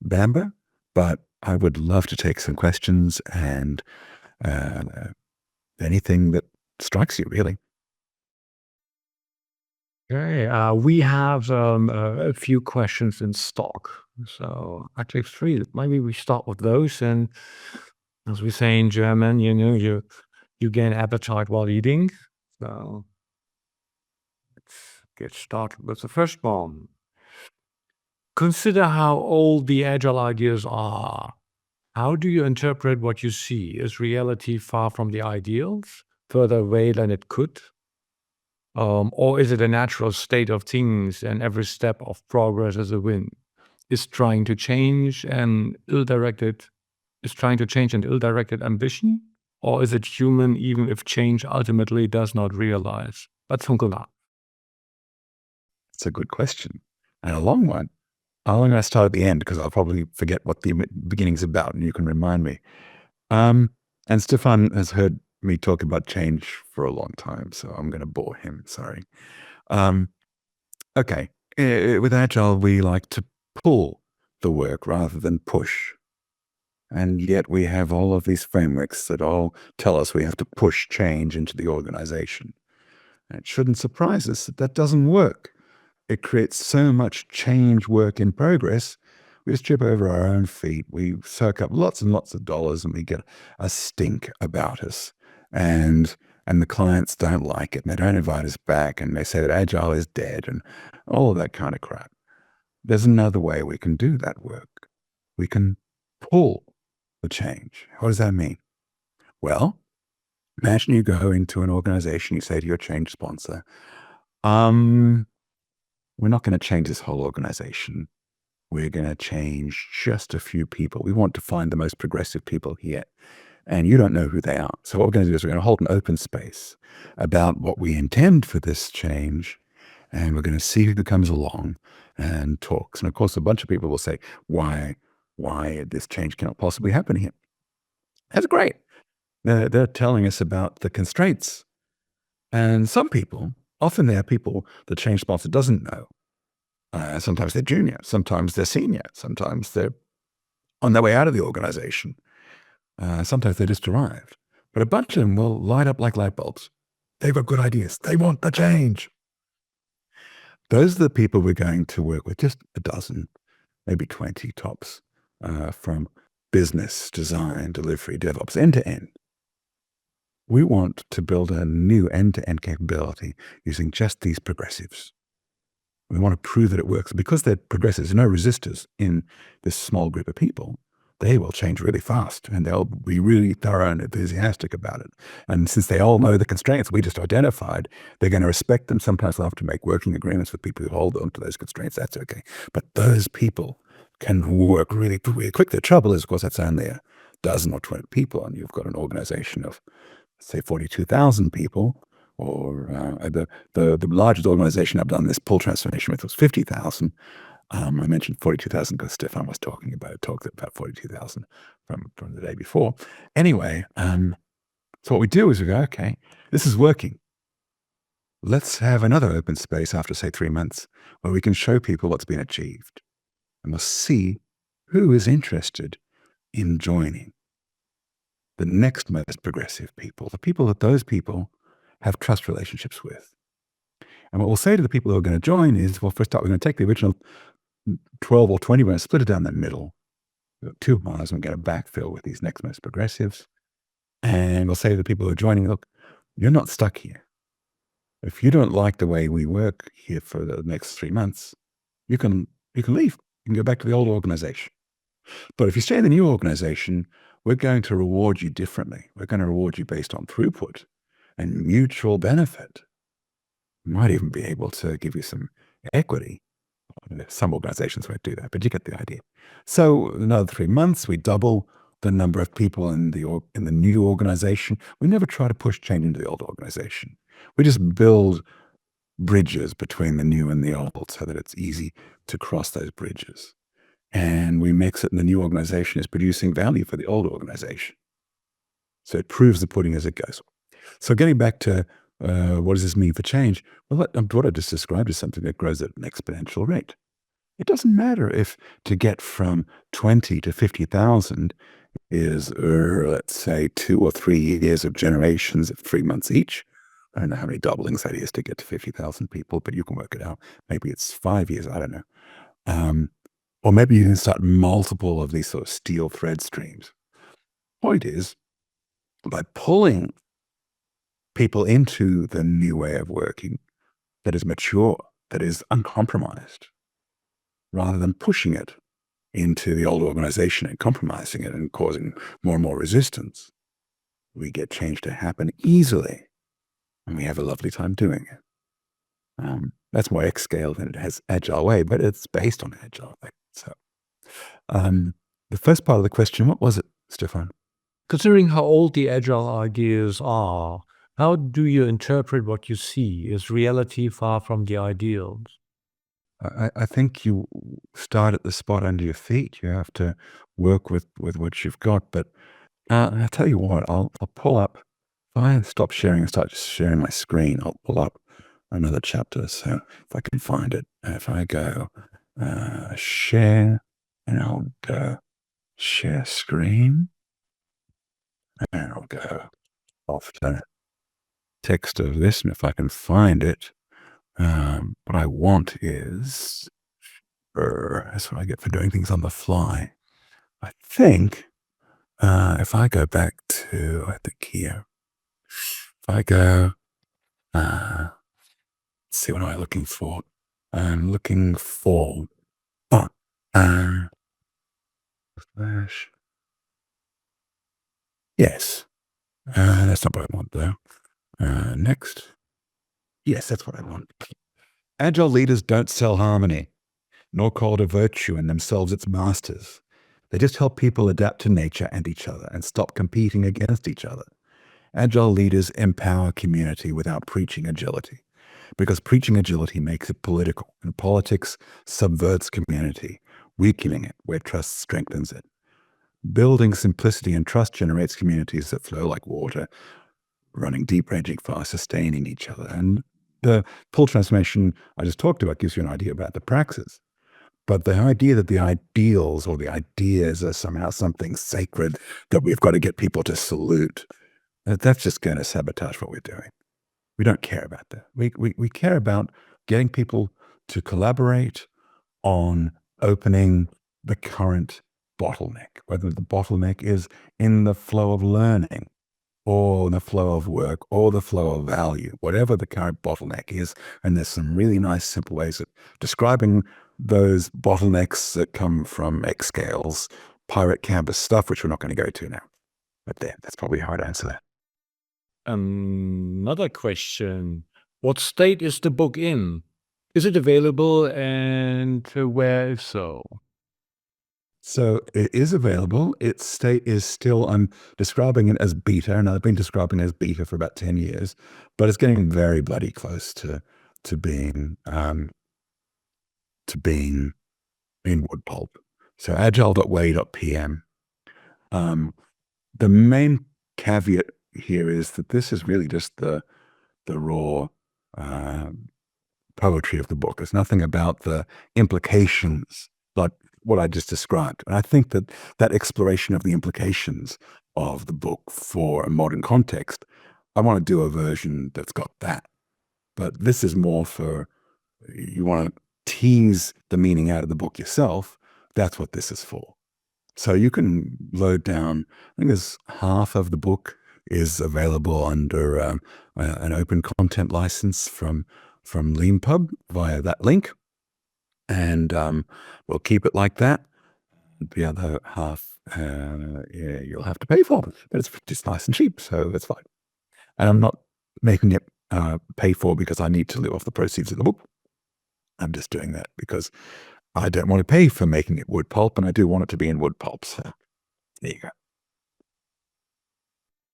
Bamba, but I would love to take some questions and anything that strikes you, really. Okay, we have a few questions in stock. So actually three. Maybe we start with those. And as we say in German, you gain appetite while eating. So let's get started with the first one. Consider how old the agile ideas are. How do you interpret what you see? Is reality far from the ideals, further away than it could? Or is it a natural state of things and every step of progress is a win? Is trying to change an ill-directed is trying to change an ill-directed ambition? Or is it human even if change ultimately does not realize? But That's It's a good question and a long one. I'm going to start at the end because I'll probably forget what the beginning's about, and you can remind me. And Stefan has heard me talk about change for a long time, so I'm going to bore him. Sorry. Okay. With Agile, we like to pull the work rather than push. And yet we have all of these frameworks that all tell us we have to push change into the organization. And it shouldn't surprise us that that doesn't work. It creates so much change work in progress. We just trip over our own feet. We soak up lots and lots of dollars and we get a stink about us. And the clients don't like it and they don't invite us back and they say that Agile is dead and all of that kind of crap. There's another way we can do that work. We can pull the change. What does that mean? Well, imagine you go into an organization, you say to your change sponsor, we're not going to change this whole organization. We're going to change just a few people. We want to find the most progressive people here. And you don't know who they are. So what we're going to do is we're going to hold an open space about what we intend for this change. And we're going to see who comes along and talks. And of course, a bunch of people will say, why this change cannot possibly happen here. That's great. They're telling us about the constraints. And some people, often they are people the change sponsor doesn't know. Sometimes they're junior, sometimes they're senior, sometimes they're on their way out of the organization. Sometimes they just arrived. But a bunch of them will light up like light bulbs. They've got good ideas. They want the change. Those are the people we're going to work with, just a dozen, maybe 20 tops, from business, design, delivery, DevOps, end to end. We want to build a new end-to-end capability using just these progressives. We want to prove that it works. Because they're progressives, no resistors in this small group of people, they will change really fast and they'll be really thorough and enthusiastic about it. And since they all know the constraints we just identified, they're going to respect them. Sometimes they'll have to make working agreements with people who hold on to those constraints. That's okay. But those people can work really, really quick. The trouble is, of course, that's only a dozen or 20 people, and you've got an organization of, say, 42,000 people, or the largest organization I've done this pull transformation with was 50,000. I mentioned 42,000 because Stefan was talked about 42,000 from the day before. Anyway, so what we do is we go, okay, this is working. Let's have another open space after, say, 3 months where we can show people what's been achieved. And we'll see who is interested in joining the next most progressive people, the people that those people have trust relationships with. And what we'll say to the people who are going to join is, well, first up, we're going to take the original 12 or 20, we're going to split it down the middle. 2 miles, and we're going to backfill with these next most progressives. And we'll say to the people who are joining, look, you're not stuck here. If you don't like the way we work here for the next 3 months, you can leave. You can go back to the old organization. But if you stay in the new organization, we're going to reward you differently. We're going to reward you based on throughput and mutual benefit. We might even be able to give you some equity. Some organizations won't do that, but you get the idea. So another 3 months, we double the number of people in the new organization. We never try to push change into the old organization. We just build bridges between the new and the old so that it's easy to cross those bridges. And we make certain the new organization is producing value for the old organization. So it proves the pudding as it goes. So getting back to what does this mean for change? Well, what I just described is something that grows at an exponential rate. It doesn't matter if to get from 20 to 50,000 is, let's say, 2 or 3 years of generations of 3 months each, I don't know how many doublings that is to get to 50,000 people, but you can work it out. Maybe it's 5 years. I don't know. Or maybe you can start multiple of these sort of steel thread streams. Point is, by pulling people into the new way of working that is mature, that is uncompromised, rather than pushing it into the old organization and compromising it and causing more and more resistance, we get change to happen easily, and we have a lovely time doing it. That's more X scale than it has Agile way, but it's based on Agile way. So, the first part of the question, what was it, Stefan? Considering how old the agile ideas are, how do you interpret what you see? Is reality far from the ideals? I think you start at the spot under your feet. You have to work with what you've got. But I'll tell you what, I'll pull up. If I stop sharing and start just sharing my screen, I'll pull up another chapter. So if I can find it, if I go share, and I'll go share screen, and I'll go off the text of this, and if I can find it, what I want is, that's what I get for doing things on the fly. I think if I go back to, I think here, if I go, let's see, what am I looking for? I'm looking for, slash, yes, that's not what I want though. Next. Yes, that's what I want. Agile leaders don't sell harmony, nor call it a virtue in themselves its masters. They just help people adapt to nature and each other and stop competing against each other. Agile leaders empower community without preaching agility, because preaching agility makes it political, and politics subverts community, weakening it where trust strengthens it. Building simplicity and trust generates communities that flow like water, running deep, ranging fast, sustaining each other. And the pull transformation I just talked about gives you an idea about the praxis. But the idea that the ideals or the ideas are somehow something sacred that we've got to get people to salute, that's just going to sabotage what we're doing. We don't care about that. We care about getting people to collaborate on opening the current bottleneck, whether the bottleneck is in the flow of learning or in the flow of work or the flow of value, whatever the current bottleneck is. And there's some really nice, simple ways of describing those bottlenecks that come from X scales, pirate canvas stuff, which we're not going to go to now. But there, that's probably how I'd answer that. Another question. What state is the book in? Is it available, and where if so? So it is available. Its state is still, I'm describing it as beta, and I've been describing it as beta for about 10 years, but it's getting very bloody close to being in wood pulp. So agile.way.pm. The main caveat here is that this is really just the raw poetry of the book. There's nothing about the implications like what I just described. And I think that that exploration of the implications of the book for a modern context, I want to do a version that's got that. But this is more for, you want to tease the meaning out of the book yourself. That's what this is for. So you can load down, I think there's half of the book is available under an open content license from LeanPub via that link. And we'll keep it like that. The other half, you'll have to pay for, but it's just nice and cheap, so that's fine. And I'm not making it pay for because I need to live off the proceeds of the book. I'm just doing that because I don't want to pay for making it wood pulp, and I do want it to be in wood pulp. So there you go.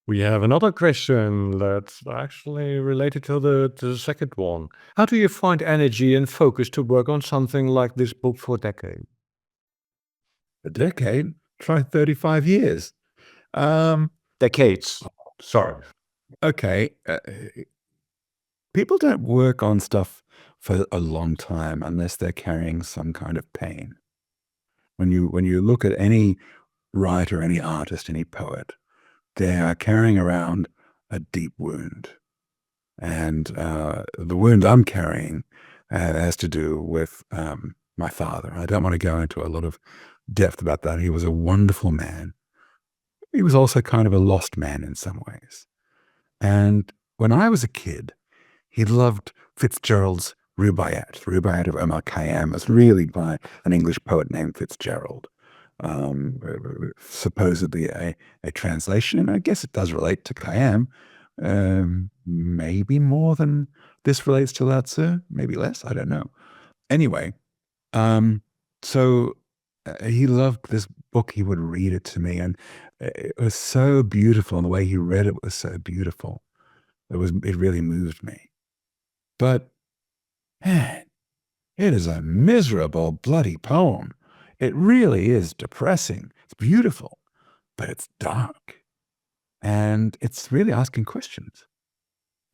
We have another question that's actually related to the second one. How do you find energy and focus to work on something like this book for a decade? A decade? Try 35 years. Decades. Sorry. Okay. People don't work on stuff for a long time unless they're carrying some kind of pain. When you look at any writer, any artist, any poet, they are carrying around a deep wound. And the wound I'm carrying has to do with my father. I don't want to go into a lot of depth about that. He was a wonderful man. He was also kind of a lost man in some ways. And when I was a kid, he loved Fitzgerald's Rubaiyat. Rubaiyat of Omar Khayyam was really by an English poet named Fitzgerald. Supposedly a translation, and I guess it does relate to Khayyam, maybe more than this relates to Lao Tzu, maybe less, I don't know. Anyway, so he loved this book. He would read it to me, and it was so beautiful, and the way he read it was so beautiful. It really moved me. But man, it is a miserable, bloody poem. It really is depressing. It's beautiful, but it's dark. And it's really asking questions.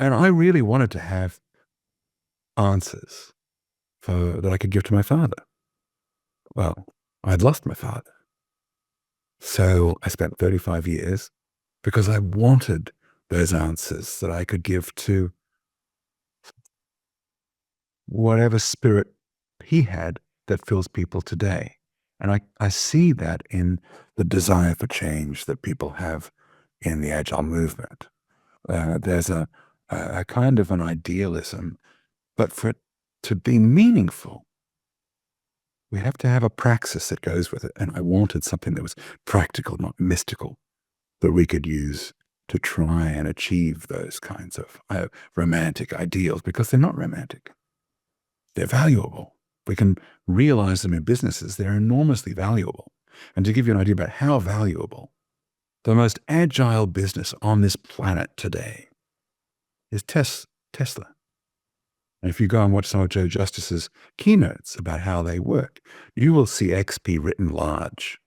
And I really wanted to have answers that I could give to my father. Well, I'd lost my father. So I spent 35 years because I wanted those answers that I could give to whatever spirit he had that fills people today. And I see that in the desire for change that people have in the Agile movement. There's a kind of an idealism, but for it to be meaningful, we have to have a praxis that goes with it. And I wanted something that was practical, not mystical, that we could use to try and achieve those kinds of romantic ideals, because they're not romantic. They're valuable. We can realize them in businesses. They're enormously valuable. And to give you an idea about how valuable, the most agile business on this planet today is Tesla. And if you go and watch some of Joe Justice's keynotes about how they work, you will see XP written large.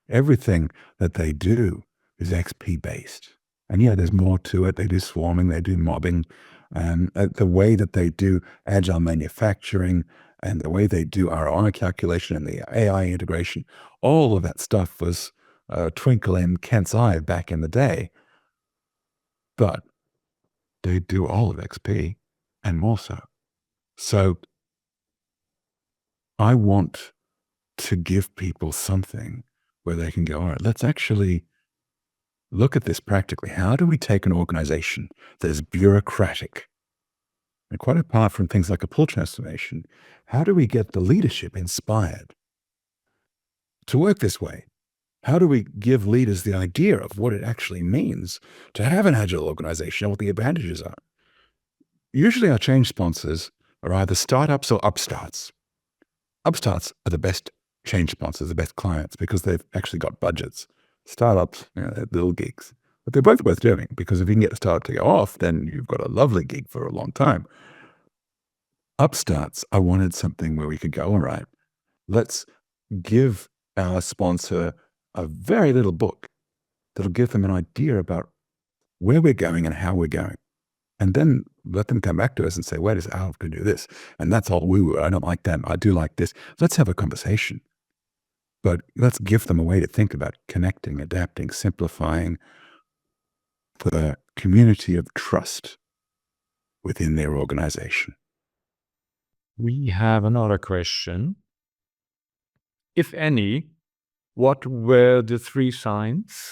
Everything that they do is XP based. And yeah, there's more to it. They do swarming, they do mobbing. And the way that they do agile manufacturing and the way they do ROI calculation and the AI integration, all of that stuff was a twinkle in Kent's eye back in the day. But they do all of XP and more so. So I want to give people something where they can go, all right, let's actually look at this practically. How do we take an organization that is bureaucratic, and quite apart from things like a pull transformation, how do we get the leadership inspired to work this way? How do we give leaders the idea of what it actually means to have an agile organization and what the advantages are? Usually our change sponsors are either startups or upstarts. Upstarts are the best change sponsors, the best clients, because they've actually got budgets. Startups, they're little gigs. But they're both worth doing, because if you can get a startup to go off, then you've got a lovely gig for a long time. Upstarts, I wanted something where we could go, all right, let's give our sponsor a very little book that'll give them an idea about where we're going and how we're going. And then let them come back to us and say, wait, I have to do this. And that's all woo-woo. I don't like that. I do like this. Let's have a conversation. But let's give them a way to think about connecting, adapting, simplifying the community of trust within their organization. We have another question. If any, what were the 3 signs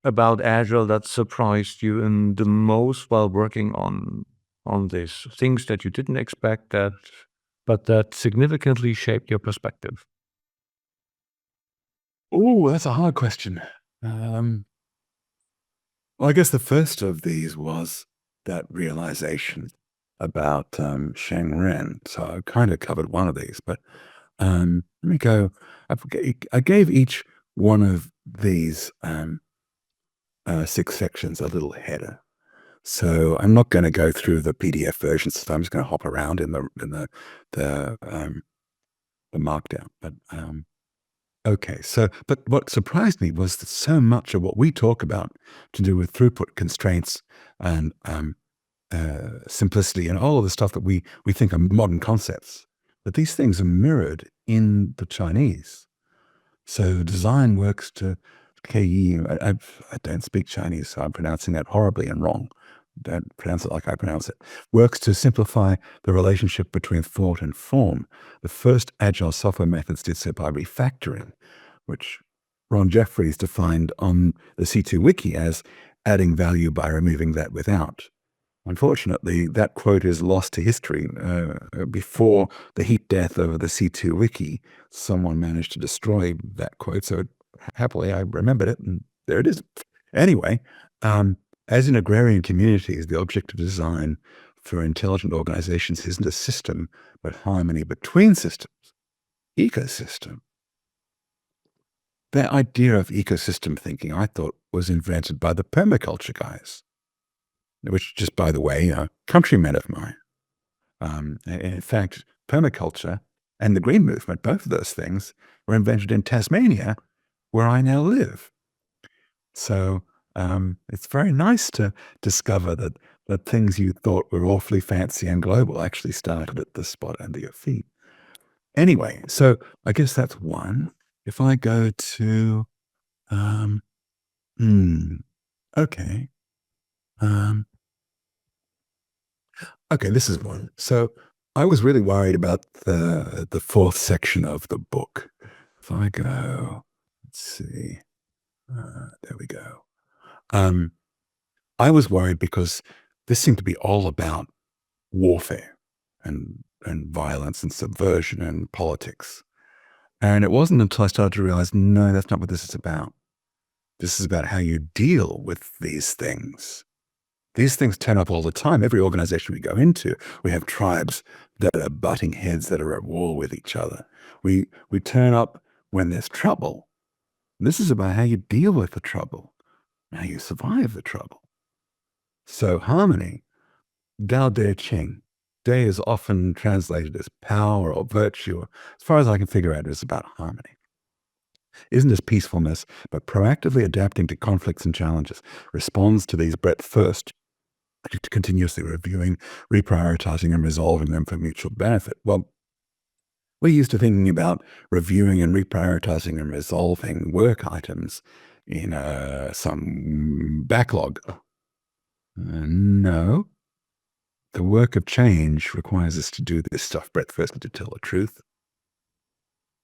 about Agile that surprised you in the most while working on this? Things that you didn't expect but that significantly shaped your perspective. Oh, that's a hard question. Well, I guess the first of these was that realization about Sheng Ren. So I kind of covered one of these, but let me go. I gave each one of these 6 sections a little header. So I'm not going to go through the PDF version. So I'm just going to hop around in the markdown. But okay. So, but what surprised me was that so much of what we talk about to do with throughput constraints and simplicity and all of the stuff that we think are modern concepts, that these things are mirrored in the Chinese. So design works to KE. I don't speak Chinese, so I'm pronouncing that horribly and wrong. don't pronounce it like I pronounce it, works to simplify the relationship between thought and form. The first agile software methods did so by refactoring, which Ron Jeffries defined on the C2 Wiki as adding value by removing that without. Unfortunately, that quote is lost to history. Before the heat death of the C2 Wiki, someone managed to destroy that quote. So happily, I remembered it, and there it is. Anyway, as in agrarian communities, the object of design for intelligent organizations isn't a system, but harmony between systems, ecosystem. That idea of ecosystem thinking, I thought, was invented by the permaculture guys, which, just by the way, are countrymen of mine. In fact, permaculture and the green movement, both of those things, were invented in Tasmania, where I now live. So it's very nice to discover that things you thought were awfully fancy and global actually started at the spot under your feet. Anyway, so I guess that's one. If I go to, okay. Okay, this is one. So I was really worried about the fourth section of the book. If I go, let's see, there we go. I was worried because this seemed to be all about warfare and violence and subversion and politics. And it wasn't until I started to realize, no, that's not what this is about. This is about how you deal with these things. These things turn up all the time. Every organization we go into, we have tribes that are butting heads, that are at war with each other. We turn up when there's trouble. This is about how you deal with the trouble, how you survive the trouble. So harmony, Dude De Ching. De is often translated as power or virtue. As far as I can figure out, it's about harmony. Isn't this peacefulness, but proactively adapting to conflicts and challenges, responds to these breadth first, continuously reviewing, reprioritizing, and resolving them for mutual benefit. Well, we're used to thinking about reviewing and reprioritizing and resolving work items in some backlog. No. The work of change requires us to do this stuff breadth first, to tell the truth.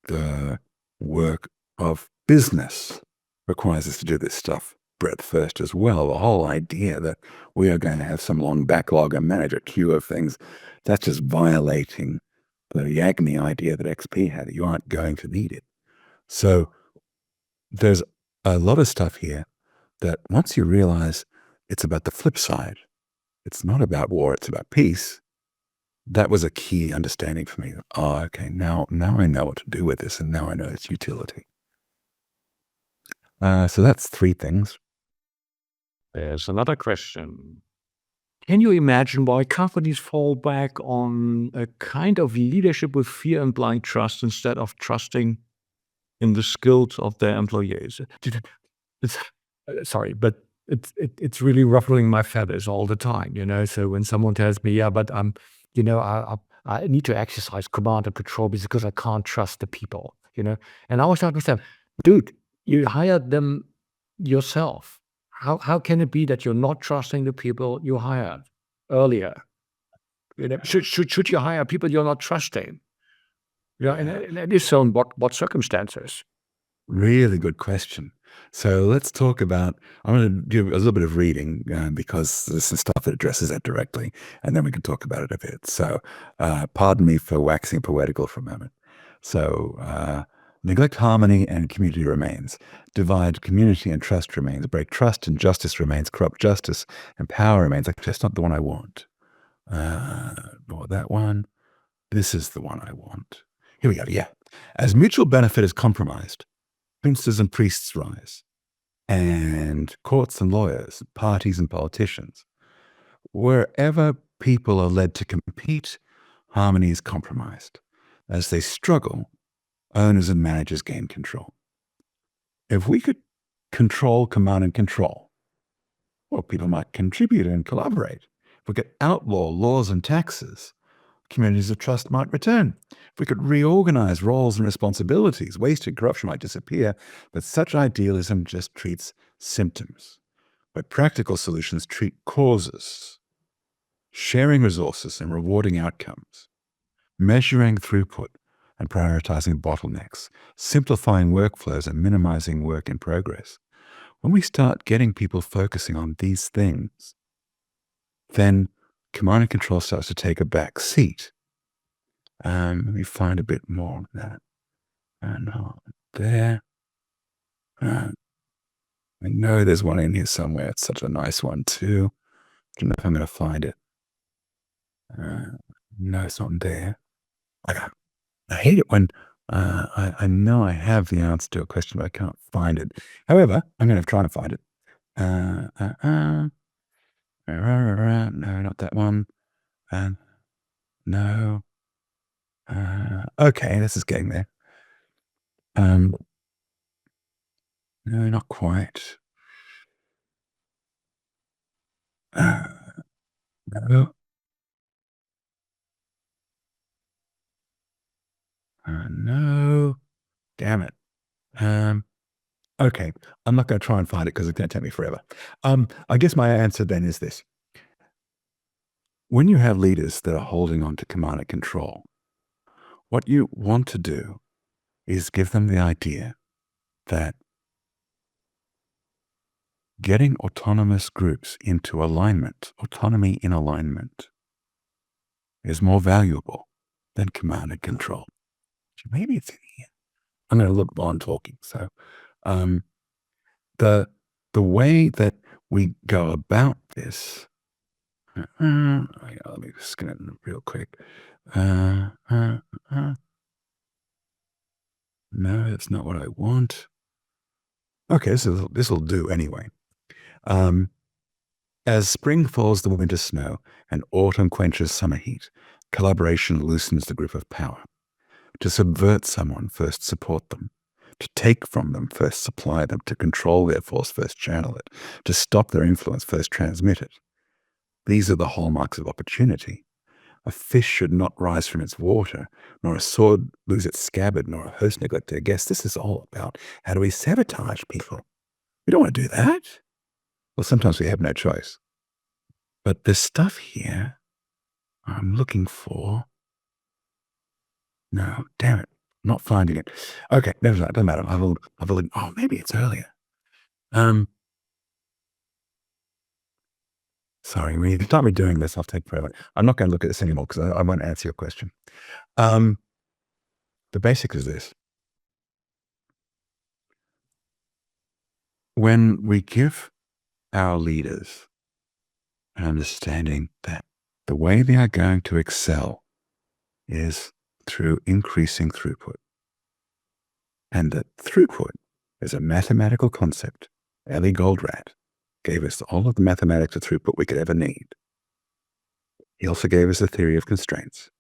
The work of business requires us to do this stuff breadth first as well. The whole idea that we are going to have some long backlog and manage a queue of things, that's just violating the Yagni idea that XP had. You aren't going to need it. So there's a lot of stuff here that once you realize it's about the flip side, it's not about war, it's about peace. That was a key understanding for me. Oh, okay, now I know what to do with this, and now I know its utility. So that's three things. There's another question. Can you imagine why companies fall back on a kind of leadership with fear and blind trust instead of trusting in the skills of their employees? Sorry, but it's really ruffling my feathers all the time, So when someone tells me, yeah, but I need to exercise command and control because I can't trust the people, And I always talk to them, dude, you hired them yourself. How can it be that you're not trusting the people you hired earlier? Should you hire people you're not trusting? And if so, in what circumstances? Really good question. So let's talk about, I'm going to do a little bit of reading because there's some stuff that addresses that directly, and then we can talk about it a bit. So pardon me for waxing poetical for a moment. So neglect harmony and community remains. Divide community and trust remains. Break trust and justice remains. Corrupt justice and power remains. Like, that's not the one I want. Or that one. This is the one I want. Here we go. Yeah. As mutual benefit is compromised, princes and priests rise, and courts and lawyers, parties and politicians. Wherever people are led to compete, harmony is compromised. As they struggle, owners and managers gain control. If we could control command and control, well, people might contribute and collaborate. If we could outlaw laws and taxes, communities of trust might return. If we could reorganize roles and responsibilities, waste and corruption might disappear, but such idealism just treats symptoms. where practical solutions treat causes, sharing resources and rewarding outcomes, measuring throughput and prioritizing bottlenecks, simplifying workflows and minimizing work in progress. When we start getting people focusing on these things, then command and control starts to take a back seat. Let me find a bit more of that. And there. I know there's one in here somewhere. It's such a nice one too. I don't know if I'm going to find it. No, it's not there. I hate it when I know I have the answer to a question, but I can't find it. However, I'm going to try and find it. No, not that one. No. Okay, this is getting there. No, not quite. No. No. Damn it. Okay, I'm not going to try and find it because it's going to take me forever. I guess my answer then is this. When you have leaders that are holding on to command and control, what you want to do is give them the idea that getting autonomous groups into alignment, autonomy in alignment, is more valuable than command and control. Maybe it's in here. I'm going to look while I'm talking. So the way that we go about this, let me scan it real quick. No, that's not what I want. Okay, this will do anyway. As spring falls the winter snow and autumn quenches summer heat, collaboration loosens the grip of power. To subvert someone, first support them. To take from them, first supply them. To control their force, first channel it. To stop their influence, first transmit it. These are the hallmarks of opportunity. A fish should not rise from its water, nor a sword lose its scabbard, nor a host neglect their guests. This is all about how do we sabotage people. We don't want to do that. Well, sometimes we have no choice. But this stuff here, I'm looking for. No, damn it. I'm not finding it. Okay, never mind. Doesn't matter. Oh, maybe it's earlier. Sorry, when you start me doing this, I'll take forever. I'm not going to look at this anymore because I won't answer your question. The basics is this. When we give our leaders an understanding that the way they are going to excel is through increasing throughput, and that throughput is a mathematical concept. Ellie Goldratt gave us all of the mathematics of throughput we could ever need. He also gave us the theory of constraints.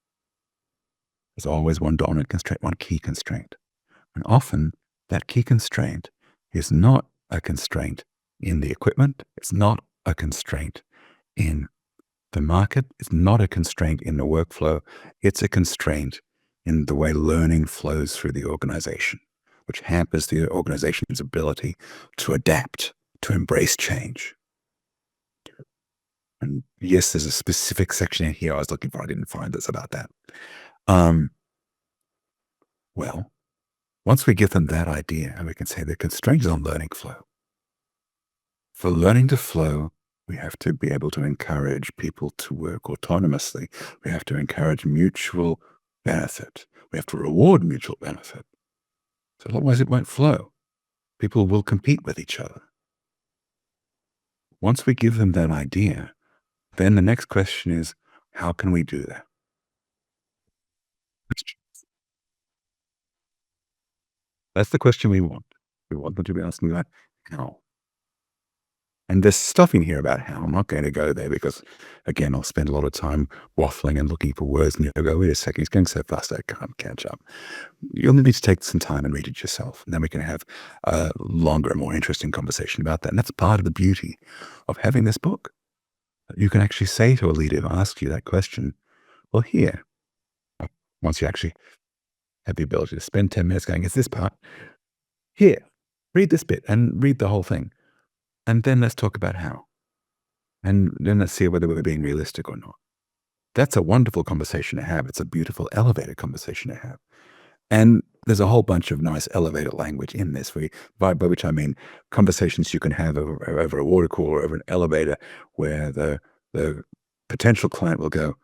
There's always one dominant constraint, one key constraint. And often that key constraint is not a constraint in the equipment. It's not a constraint in the market. It's not a constraint in the workflow. It's a constraint in the way learning flows through the organization, which hampers the organization's ability to adapt, to embrace change. And yes, there's a specific section in here I was looking for. I didn't find this about that. Well, once we give them that idea, and we can say the constraint is on learning flow. For learning to flow, we have to be able to encourage people to work autonomously. We have to encourage mutual benefit. We have to reward mutual benefit. So otherwise it won't flow. People will compete with each other. Once we give them that idea, then the next question is, how can we do that? That's the question we want. We want them to be asking about how. And there's stuff in here about how. I'm not going to go there because, again, I'll spend a lot of time waffling and looking for words, and you'll go, wait a second, he's going so fast I can't catch up. You'll need to take some time and read it yourself, and then we can have a longer and more interesting conversation about that. And that's part of the beauty of having this book. You can actually say to a leader who asks you that question, well, here, once you actually have the ability to spend 10 minutes going, it's this part, here, read this bit and read the whole thing. And then let's talk about how. And then let's see whether we're being realistic or not. That's a wonderful conversation to have. It's a beautiful elevator conversation to have. And there's a whole bunch of nice elevator language in this, by which I mean conversations you can have over a water cooler or over an elevator where the potential client will go,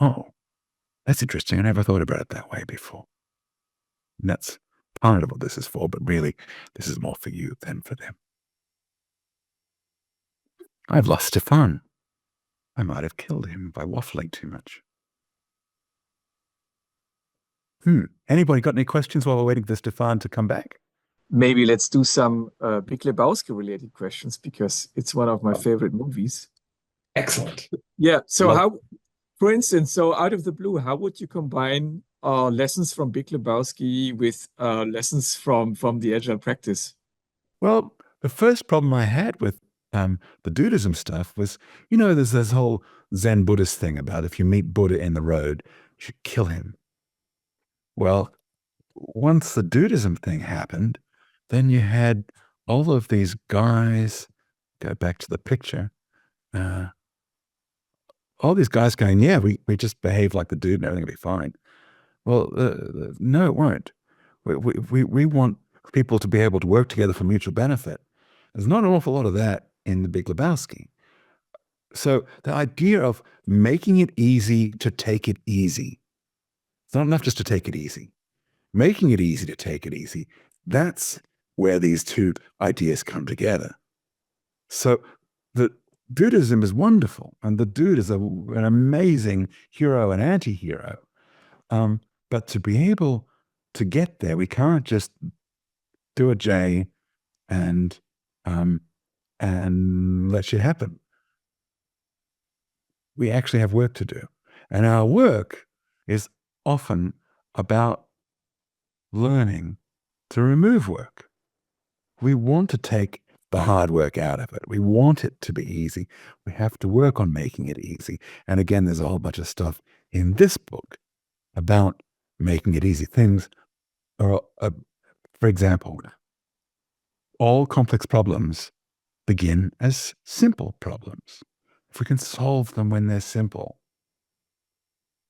oh, that's interesting. I never thought about it that way before. And that's part of what this is for, but really, this is more for you than for them. I've lost Stefan. I might have killed him by waffling too much. Anybody got any questions while we're waiting for Stefan to come back? Maybe let's do some Big Lebowski related questions because it's one of my favorite movies. Excellent. Yeah. So for instance, out of the blue, how would you combine lessons from Big Lebowski with lessons from the Agile practice? Well, the first problem I had with the Dudism stuff was, there's this whole Zen Buddhist thing about if you meet Buddha in the road, you should kill him. Well, once the Dudism thing happened, then you had all of these guys, go back to the picture, all these guys going, yeah, we just behave like the dude and everything will be fine. Well, no, it won't. We want people to be able to work together for mutual benefit. There's not an awful lot of that in the Big Lebowski. So the idea of making it easy to take it easy, it's not enough just to take it easy. Making it easy to take it easy, that's where these two ideas come together. So the Buddhism is wonderful, and the dude is an amazing hero and anti-hero. But to be able to get there, we can't just do a J and let shit happen. We actually have work to do. And our work is often about learning to remove work. We want to take the hard work out of it. We want it to be easy. We have to work on making it easy. And again, there's a whole bunch of stuff in this book about making it easy. Things are, for example, all complex problems begin as simple problems. If we can solve them when they're simple,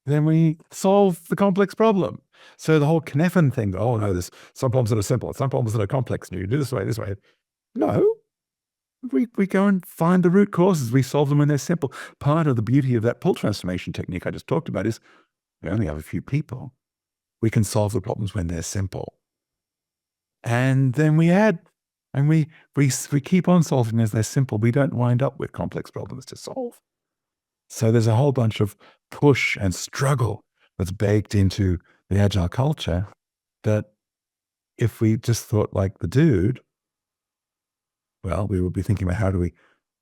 then we solve the complex problem. So the whole Kneffin thing, oh no, there's some problems that are simple, some problems that are complex, and you do this way. No, we go and find the root causes. We solve them when they're simple. Part of the beauty of that pull transformation technique I just talked about is we only have a few people. We can solve the problems when they're simple. And then we add, and we keep on solving as they're simple. We don't wind up with complex problems to solve. So there's a whole bunch of push and struggle that's baked into the Agile culture that if we just thought like the dude, well, we would be thinking about how do we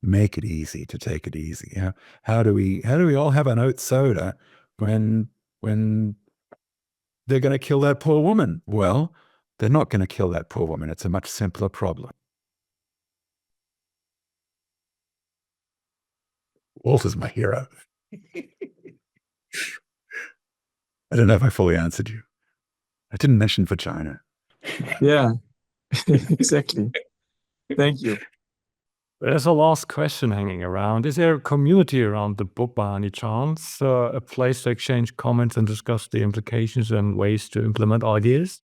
make it easy to take it easy? How do we all have an oat soda when they're going to kill that poor woman? Well, they're not going to kill that poor woman. It's a much simpler problem. Walter's my hero. I don't know if I fully answered you. I didn't mention vagina. Yeah, exactly. Thank you. There's a last question hanging around. Is there a community around the book by any chance? A place to exchange comments and discuss the implications and ways to implement ideas?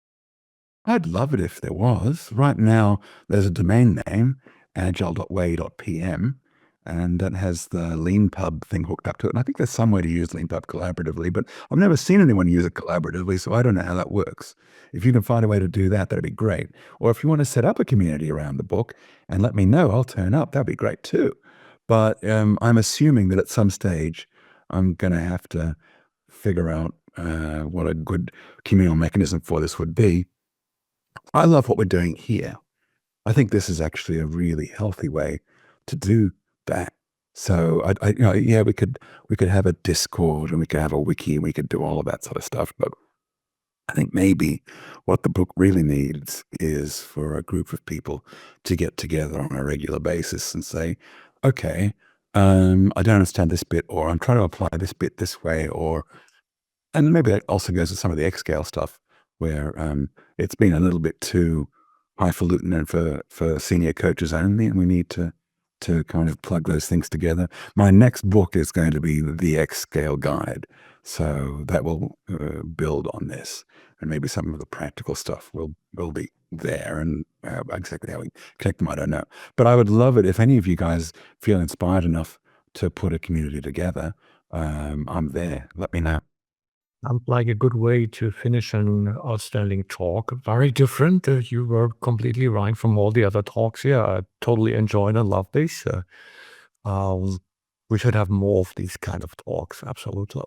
I'd love it if there was. Right now, there's a domain name, agile.way.pm, and that has the LeanPub thing hooked up to it. And I think there's some way to use LeanPub collaboratively, but I've never seen anyone use it collaboratively, so I don't know how that works. If you can find a way to do that, that'd be great. Or if you want to set up a community around the book and let me know, I'll turn up. That'd be great too. But I'm assuming that at some stage, I'm going to have to figure out what a good communal mechanism for this would be. I love what we're doing here. I think this is actually a really healthy way to do that. So we could have a Discord and we could have a wiki and we could do all of that sort of stuff. But I think maybe what the book really needs is for a group of people to get together on a regular basis and say, okay, I don't understand this bit, or I'm trying to apply this bit this way, and maybe that also goes to some of the X-Scale stuff where it's been a little bit too highfalutin and for senior coaches only, and we need to kind of plug those things together. My next book is going to be the X Scale Guide, so that will build on this, and maybe some of the practical stuff will be there, and exactly how we connect them, I don't know. But I would love it if any of you guys feel inspired enough to put a community together. I'm there. Let me know. Sounds like a good way to finish an outstanding talk. Very different. You were completely right from all the other talks here. I totally enjoyed and loved this. We should have more of these kind of talks. Absolutely.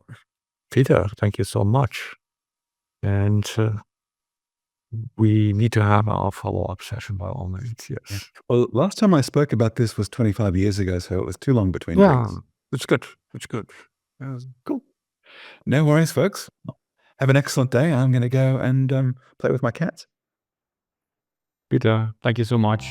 Peter, thank you so much. And we need to have our follow-up session by all means. Yes. Well, last time I spoke about this was 25 years ago, so it was too long between Yeah, drinks. it's good. It's good. Cool. No worries, folks. Have an excellent day. I'm going to go and play with my cats. Peter, thank you so much.